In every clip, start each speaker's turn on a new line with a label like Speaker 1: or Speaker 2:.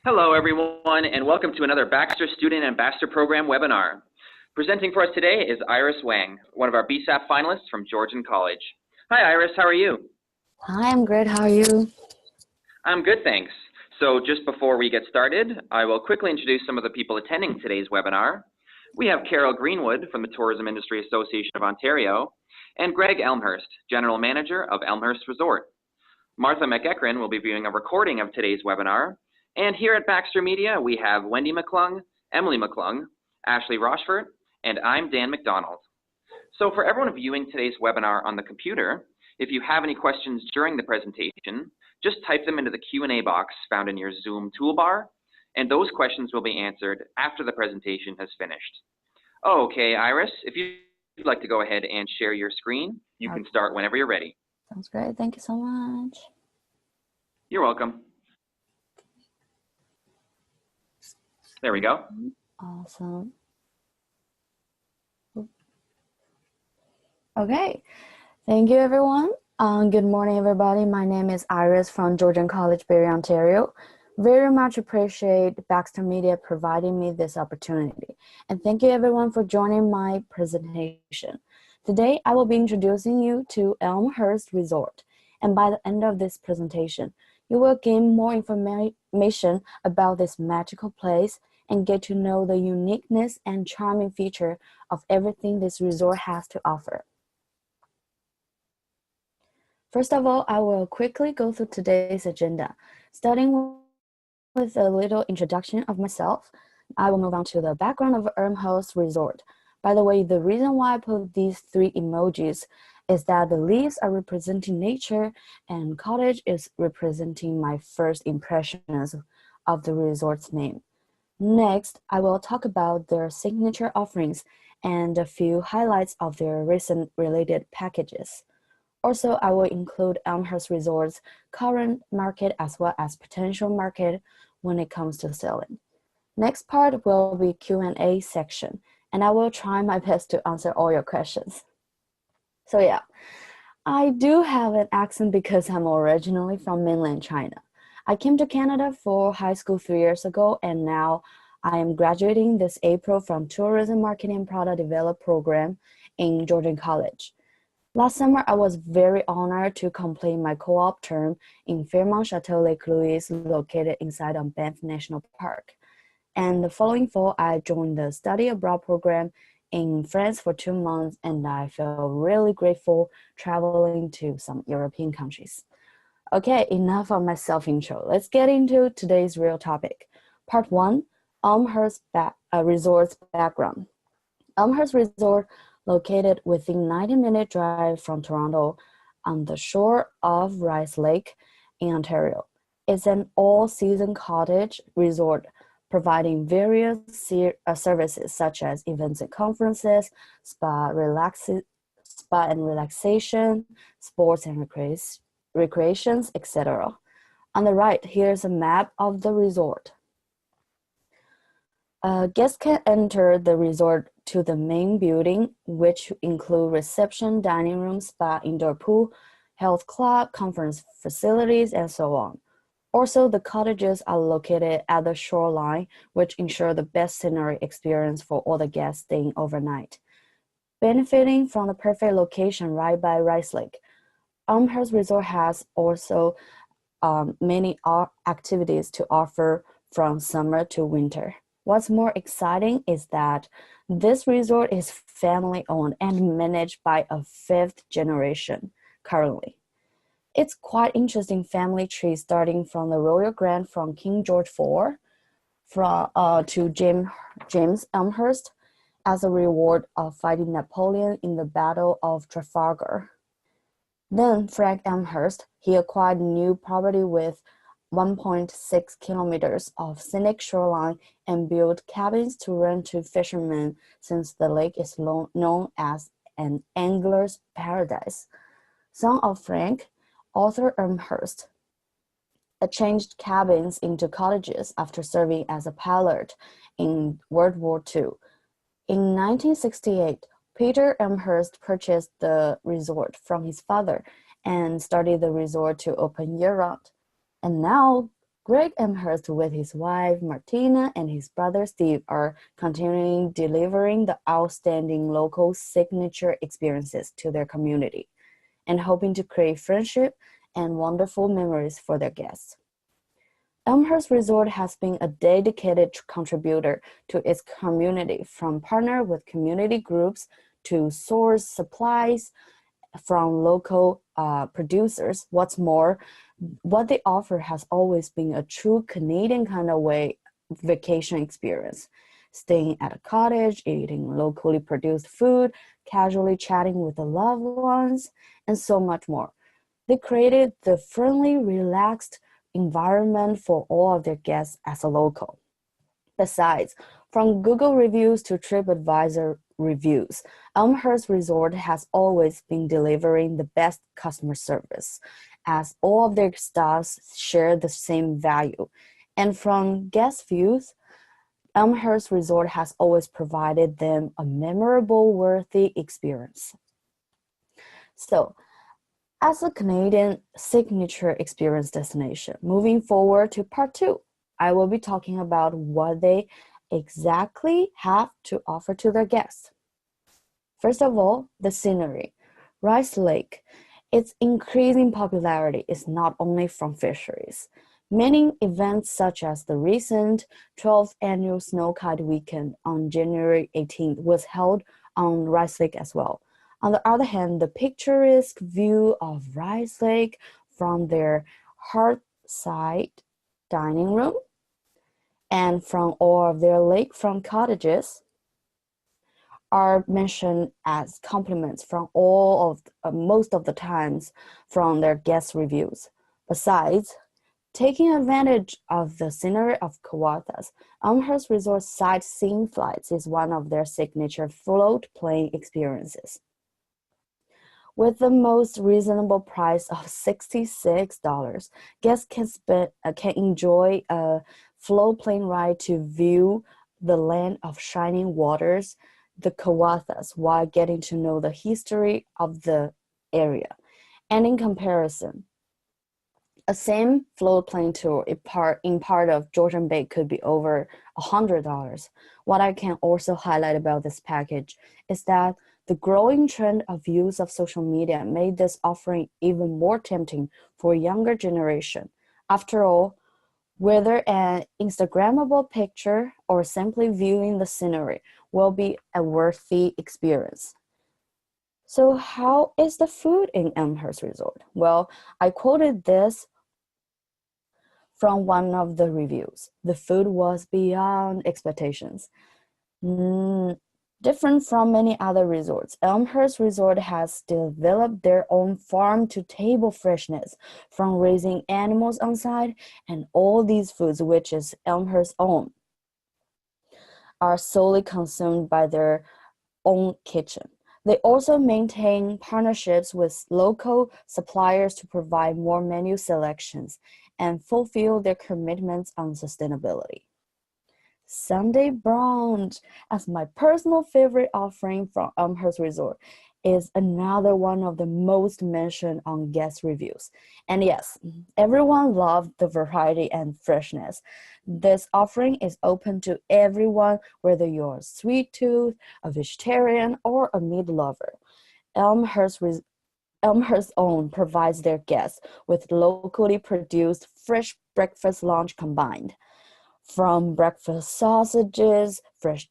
Speaker 1: Hello, everyone, and welcome to another Baxter Student Ambassador Program webinar. Presenting for us today is Iris Wang, one of our BSAP finalists from Georgian College. Hi, Iris. How are you?
Speaker 2: Hi, I'm great. How are you?
Speaker 1: I'm good, thanks. So just before we get started, I will quickly introduce some of the people attending today's webinar. We have Carol Greenwood from the Tourism Industry Association of Ontario, and Greg Elmhurst, General Manager of Elmhurst Resort. Martha McEachran will be viewing a recording of today's webinar. And here at Baxter Media, we have Wendy McClung, Emily McClung, Ashley Rochford, and I'm Dan McDonald. So for everyone viewing today's webinar on the computer, if you have any questions during the presentation, just type them into the Q&A box found in your Zoom toolbar, and those questions will be answered after the presentation has finished. Okay, Iris, if you'd like to go ahead and share your screen, you can start whenever you're ready.
Speaker 2: Sounds great. Thank you so much.
Speaker 1: You're welcome. There we go.
Speaker 2: Awesome. Okay. Thank you, everyone. Good morning, everybody. My name is Iris from Georgian College, Barrie, Ontario. Very much appreciate Baxter Media providing me this opportunity. And thank you, everyone, for joining my presentation. Today, I will be introducing you to Elmhurst Resort. And by the end of this presentation, you will gain more information about this magical place and get to know the uniqueness and charming feature of everything this resort has to offer. First of all, I will quickly go through today's agenda. Starting with a little introduction of myself, I will move on to the background of Elmhurst Resort. By the way, the reason why I put these three emojis is that the leaves are representing nature and cottage is representing my first impressions of the resort's name. Next, I will talk about their signature offerings and a few highlights of their recent related packages. Also, I will include Elmhurst Resort's current market as well as potential market when it comes to selling. Next part will be Q&A section, and I will try my best to answer all your questions. So yeah, I do have an accent because I'm originally from mainland China. I came to Canada for high school 3 years ago, and now I am graduating this April from Tourism Marketing and Product Development program in Georgian College. Last summer, I was very honored to complete my co-op term in Fairmont Chateau Lake Louise, located inside of Banff National Park. And the following fall, I joined the study abroad program in France for 2 months, and I feel really grateful traveling to some European countries. Okay, enough of my self-intro. Let's get into today's real topic. Part 1, Elmhurst Resort's background. Elmhurst Resort, located within 90-minute drive from Toronto on the shore of Rice Lake in Ontario, is an all-season cottage resort providing various services such as events and conferences, spa and relaxation, sports and recreations, etc. On the right, here's a map of the resort. Guests can enter the resort to the main building, which include reception, dining room, spa, indoor pool, health club, conference facilities, and so on. Also, the cottages are located at the shoreline, which ensure the best scenery experience for all the guests staying overnight. Benefiting from the perfect location right by Rice Lake, Elmhurst Resort has also many activities to offer from summer to winter. What's more exciting is that this resort is family-owned and managed by a 5th generation currently. It's quite interesting family tree starting from the royal grant from King George IV to James Elmhurst as a reward of fighting Napoleon in the Battle of Trafalgar. Then Frank Elmhurst, he acquired new property with 1.6 kilometers of scenic shoreline and built cabins to rent to fishermen since the lake is known as an angler's paradise. Son of Frank, Arthur Elmhurst, changed cabins into cottages after serving as a pilot in World War II. In 1968, Peter Elmhurst purchased the resort from his father and started the resort to open year-round. And now Greg Amherst with his wife Martina and his brother Steve are continuing delivering the outstanding local signature experiences to their community and hoping to create friendship and wonderful memories for their guests. Elmhurst Resort has been a dedicated contributor to its community, from partner with community groups to source supplies from local producers. What's more, what they offer has always been a true Canadian kind of vacation experience. Staying at a cottage, eating locally produced food, casually chatting with the loved ones, and so much more. They created the friendly, relaxed environment for all of their guests as a local. Besides, from Google reviews to TripAdvisor reviews, Elmhurst Resort has always been delivering the best customer service, as all of their staffs share the same value. And from guest views, Elmhurst Resort has always provided them a memorable, worthy experience. So, as a Canadian signature experience destination, moving forward to part 2, I will be talking about what they exactly have to offer to their guests. First of all, the scenery. Rice Lake, its increasing popularity is not only from fisheries. Many events such as the recent 12th annual Snow Kite Weekend on January 18th was held on Rice Lake as well. On the other hand, the picturesque view of Rice Lake from their hearthside dining room and from all of their lakefront cottages are mentioned as compliments from most of the times from their guest reviews. Besides, taking advantage of the scenery of Kawarthas, Elmhurst Resort sightseeing flights is one of their signature float plane experiences. With the most reasonable price of $66, guests can enjoy a float plane ride to view the land of shining waters, the Kawarthas, while getting to know the history of the area. And in comparison, a same float plane tour in part of Georgian Bay could be over $100. What I can also highlight about this package is that the growing trend of use of social media made this offering even more tempting for a younger generation. After all, whether an Instagrammable picture or simply viewing the scenery will be a worthy experience. So how is the food in Elmhurst Resort? Well, I quoted this from one of the reviews. The food was beyond expectations. Different from many other resorts, Elmhurst Resort has developed their own farm-to-table freshness from raising animals on site, and all these foods, which is Elmhurst's own, are solely consumed by their own kitchen. They also maintain partnerships with local suppliers to provide more menu selections and fulfill their commitments on sustainability. Sunday brunch, as my personal favorite offering from Elmhurst Resort, is another one of the most mentioned on guest reviews. And yes, everyone loved the variety and freshness. This offering is open to everyone, whether you're a sweet tooth, a vegetarian, or a meat lover. Elmhurst Own provides their guests with locally produced fresh breakfast lunch combined. From breakfast sausages, fresh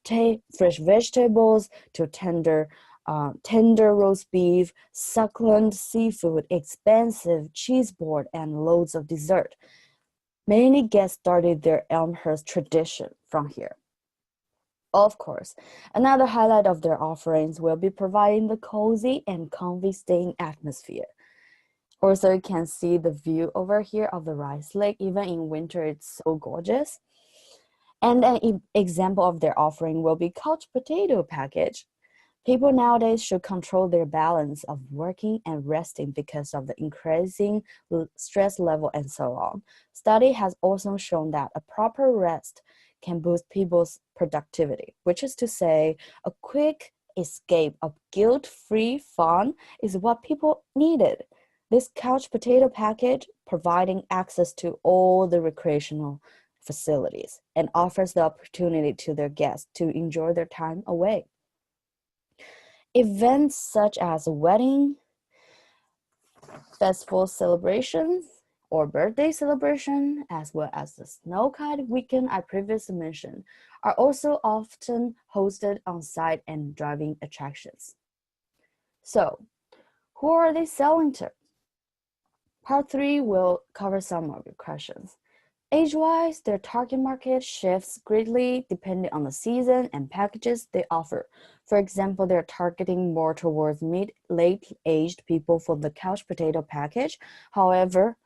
Speaker 2: vegetables, to tender roast beef, succulent seafood, expensive cheese board, and loads of dessert. Many guests started their Elmhurst tradition from here. Of course, another highlight of their offerings will be providing the cozy and comfy staying atmosphere. Also, you can see the view over here of the Rice Lake. Even in winter, it's so gorgeous. And an example of their offering will be couch potato package. People nowadays should control their balance of working and resting because of the increasing stress level and so on. Study has also shown that a proper rest can boost people's productivity, which is to say, a quick escape of guilt-free fun is what people needed. This couch potato package providing access to all the recreational facilities and offers the opportunity to their guests to enjoy their time away. Events such as a wedding, festival celebrations, or birthday celebration, as well as the snow kite weekend I previously mentioned, are also often hosted on site and driving attractions. So, who are they selling to? Part 3 will cover some of your questions. Age-wise, their target market shifts greatly depending on the season and packages they offer. For example, they're targeting more towards mid-late-aged people for the couch potato package. However,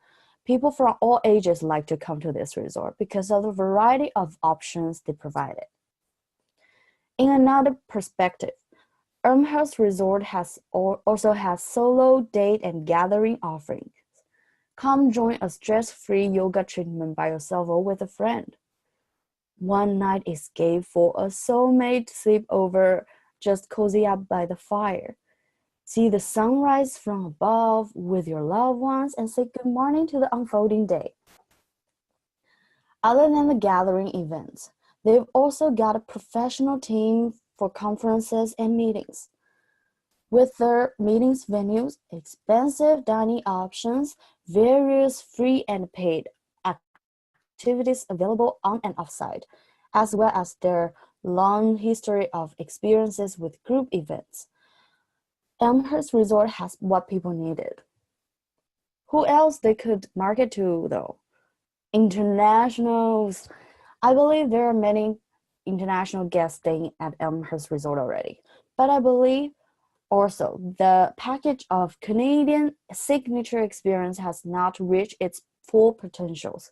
Speaker 2: people from all ages like to come to this resort because of the variety of options they provided. In another perspective, Elmhurst Resort also has solo, date, and gathering offerings. Come join a stress-free yoga treatment by yourself or with a friend. One night escape for a soulmate sleepover, just cozy up by the fire. See the sunrise from above with your loved ones and say good morning to the unfolding day. Other than the gathering events, they've also got a professional team for conferences and meetings. With their meetings venues, expensive dining options, various free and paid activities available on and off-site, as well as their long history of experiences with group events. Elmhurst Resort has what people needed. Who else they could market to, though? Internationals. I believe there are many international guests staying at Elmhurst Resort already, but I believe also, the package of Canadian signature experience has not reached its full potentials.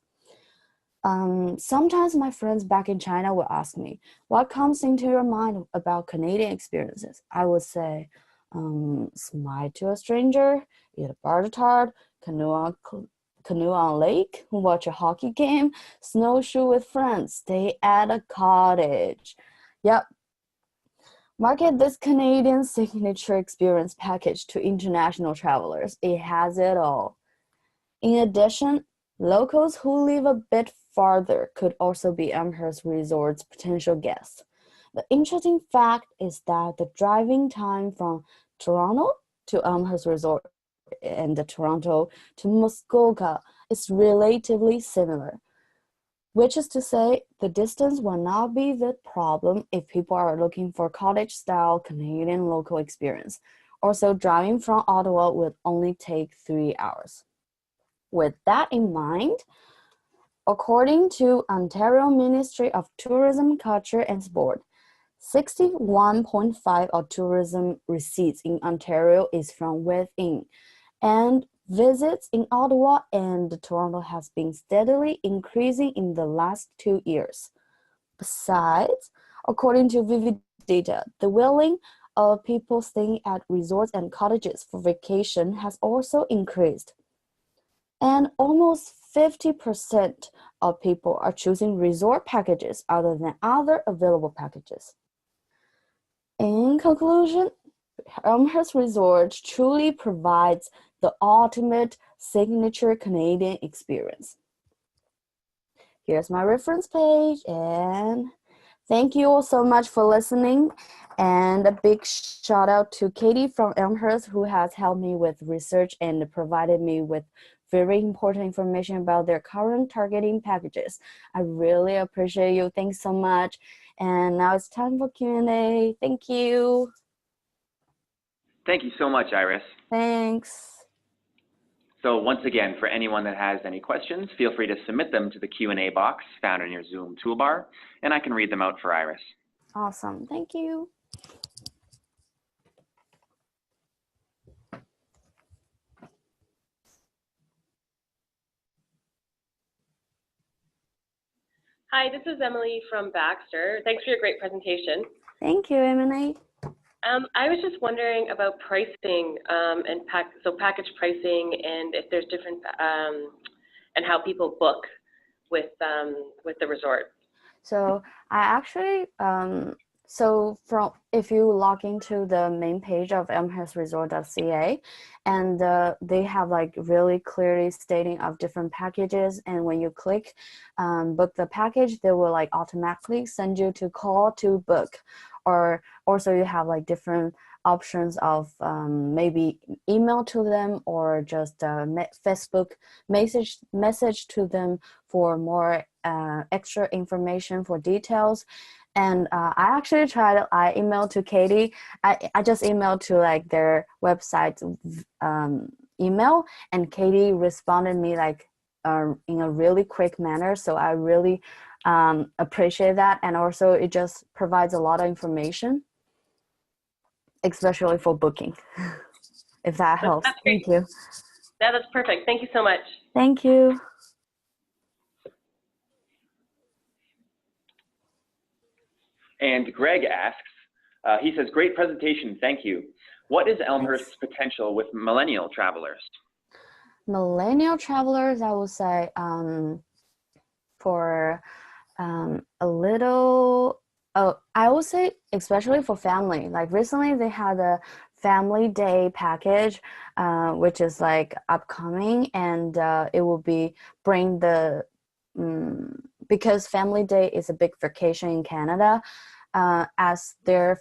Speaker 2: Sometimes my friends back in China will ask me, what comes into your mind about Canadian experiences? I would say, smile to a stranger, eat a bar tart, canoe on lake, watch a hockey game, snowshoe with friends, stay at a cottage. Yep. Market this Canadian signature experience package to international travelers. It has it all. In addition, locals who live a bit farther could also be Elmhurst Resort's potential guests. The interesting fact is that the driving time from Toronto to Elmhurst Resort and the Toronto to Muskoka is relatively similar. Which is to say, the distance will not be the problem if people are looking for cottage-style Canadian local experience. Also, driving from Ottawa would only take 3 hours. With that in mind, according to Ontario Ministry of Tourism, Culture and Sport, 61.5% of tourism receipts in Ontario is from within, and visits in Ottawa and Toronto has been steadily increasing in the last 2 years. Besides, according to Vivid data, the willing of people staying at resorts and cottages for vacation has also increased. And almost 50% of people are choosing resort packages other than other available packages. In conclusion, Elmhurst Resort truly provides the ultimate signature Canadian experience. Here's my reference page, and thank you all so much for listening. And a big shout out to Katie from Elmhurst, who has helped me with research and provided me with very important information about their current targeting packages. I really appreciate you. Thanks so much. And now it's time for Q&A. Thank you.
Speaker 1: Thank you so much, Iris.
Speaker 2: Thanks.
Speaker 1: So once again, for anyone that has any questions, feel free to submit them to the Q&A box found in your Zoom toolbar, and I can read them out for Iris.
Speaker 2: Awesome. Thank you.
Speaker 3: Hi, this is Emily from Baxter. Thanks for your great presentation.
Speaker 2: Thank you, Emily.
Speaker 3: I was just wondering about pricing and package pricing, and if there's different and how people book with the resort.
Speaker 2: So I actually So if you log into the main page of elmhurstresort.ca, and they have like really clearly stating of different packages, and when you click book the package, they will like automatically send you to call to book, or also you have like different options of maybe email to them, or just Facebook message to them for more extra information for details. And I actually tried, I emailed to Katie. I just emailed to like their website email, and Katie responded me like in a really quick manner. So I really appreciate that. And also it just provides a lot of information, especially for booking, if that helps.
Speaker 3: That's great.
Speaker 2: Thank you.
Speaker 3: Yeah, that's perfect. Thank you so much.
Speaker 2: Thank you.
Speaker 1: And Greg asks, he says, great presentation, thank you. What is Elmhurst's potential with millennial travelers?
Speaker 2: Millennial travelers, I would say for a little, I would say especially for family. Like recently they had a family day package, which is like upcoming, and it will be bring the, because family day is a big vacation in Canada, as their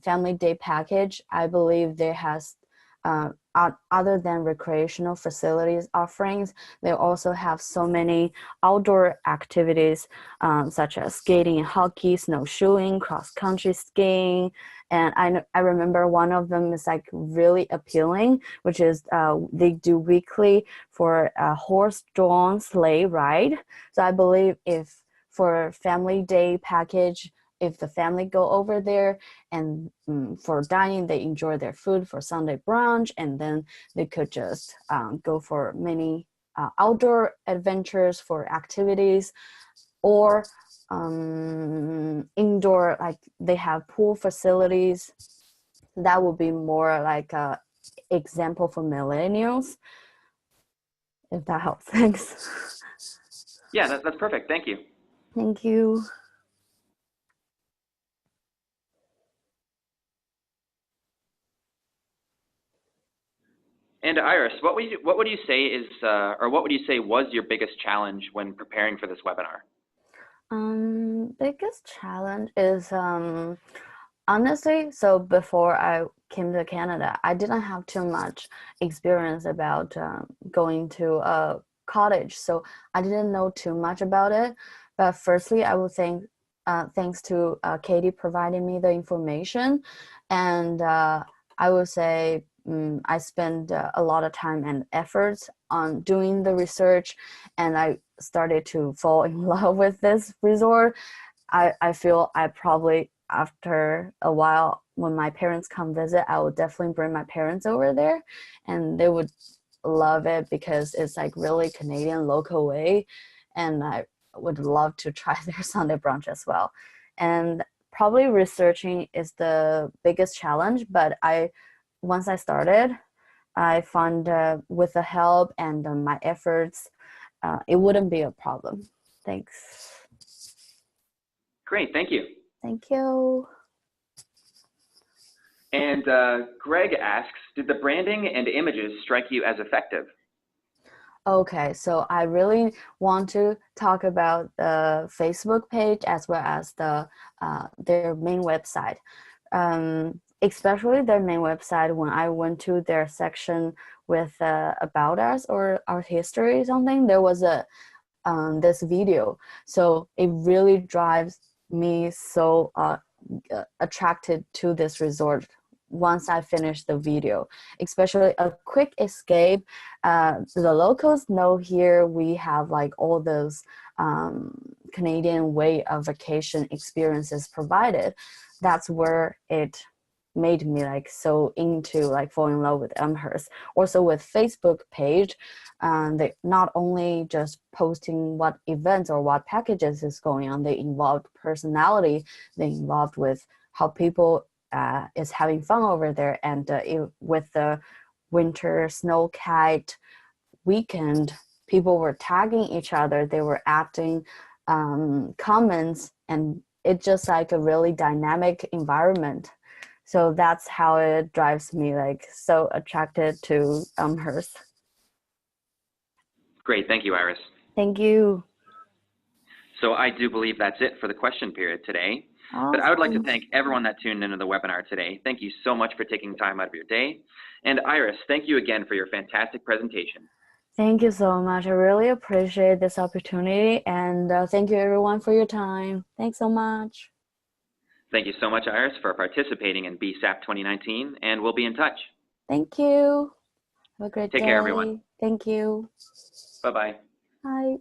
Speaker 2: family day package, I believe there has, other than recreational facilities offerings, they also have so many outdoor activities, such as skating and hockey, snowshoeing, cross-country skiing. And I remember one of them is like really appealing, which is they do weekly for a horse-drawn sleigh ride. So I believe if for family day package, if the family go over there and for dining, they enjoy their food for Sunday brunch, and then they could just go for many outdoor adventures for activities, or indoor, like they have pool facilities. That would be more like a example for millennials, if that helps. Thanks.
Speaker 1: Yeah, that's perfect. Thank you.
Speaker 2: Thank you.
Speaker 1: And Iris, what would you say is, or what would you say was your biggest challenge when preparing for this webinar?
Speaker 2: Biggest challenge is honestly, so before I came to Canada, I didn't have too much experience about going to a college, so I didn't know too much about it. But firstly, I would think thanks to Katie providing me the information, and I would say I spent a lot of time and efforts on doing the research, and I started to fall in love with this resort. I feel I probably, after a while, when my parents come visit, I would definitely bring my parents over there, and they would love it because it's like really Canadian local way, and I would love to try their Sunday brunch as well. And probably researching is the biggest challenge, but once I started, I found with the help and my efforts, it wouldn't be a problem. Thanks.
Speaker 1: Great, thank you.
Speaker 2: Thank you.
Speaker 1: And Greg asks, did the branding and images strike you as effective?
Speaker 2: Okay, so I really want to talk about the Facebook page as well as their main website. Especially their main website, when I went to their section with about us or our history or something, there was this video. So it really drives me so attracted to this resort once I finish the video, especially a quick escape. The locals know here we have like all those Canadian way of vacation experiences provided. That's where it made me like so into like fall in love with Elmhurst. Also with Facebook page, they not only just posting what events or what packages is going on, they involved personality, they involved with how people is having fun over there. And with the winter snow kite weekend, people were tagging each other, they were adding comments and it's just like a really dynamic environment. So that's how it drives me like so attracted to Amherst.
Speaker 1: Great, thank you, Iris.
Speaker 2: Thank you.
Speaker 1: So I do believe that's it for the question period today. But I would like to thank everyone that tuned into the webinar today. Thank you so much for taking time out of your day. And Iris, thank you again for your fantastic presentation.
Speaker 2: Thank you so much. I really appreciate this opportunity, and thank you everyone for your time. Thanks so much.
Speaker 1: Thank you so much, Iris, for participating in BSAP 2019, and we'll be in touch.
Speaker 2: Thank you. Have a great day.
Speaker 1: Take care, everyone.
Speaker 2: Thank you.
Speaker 1: Bye-bye.
Speaker 2: Bye.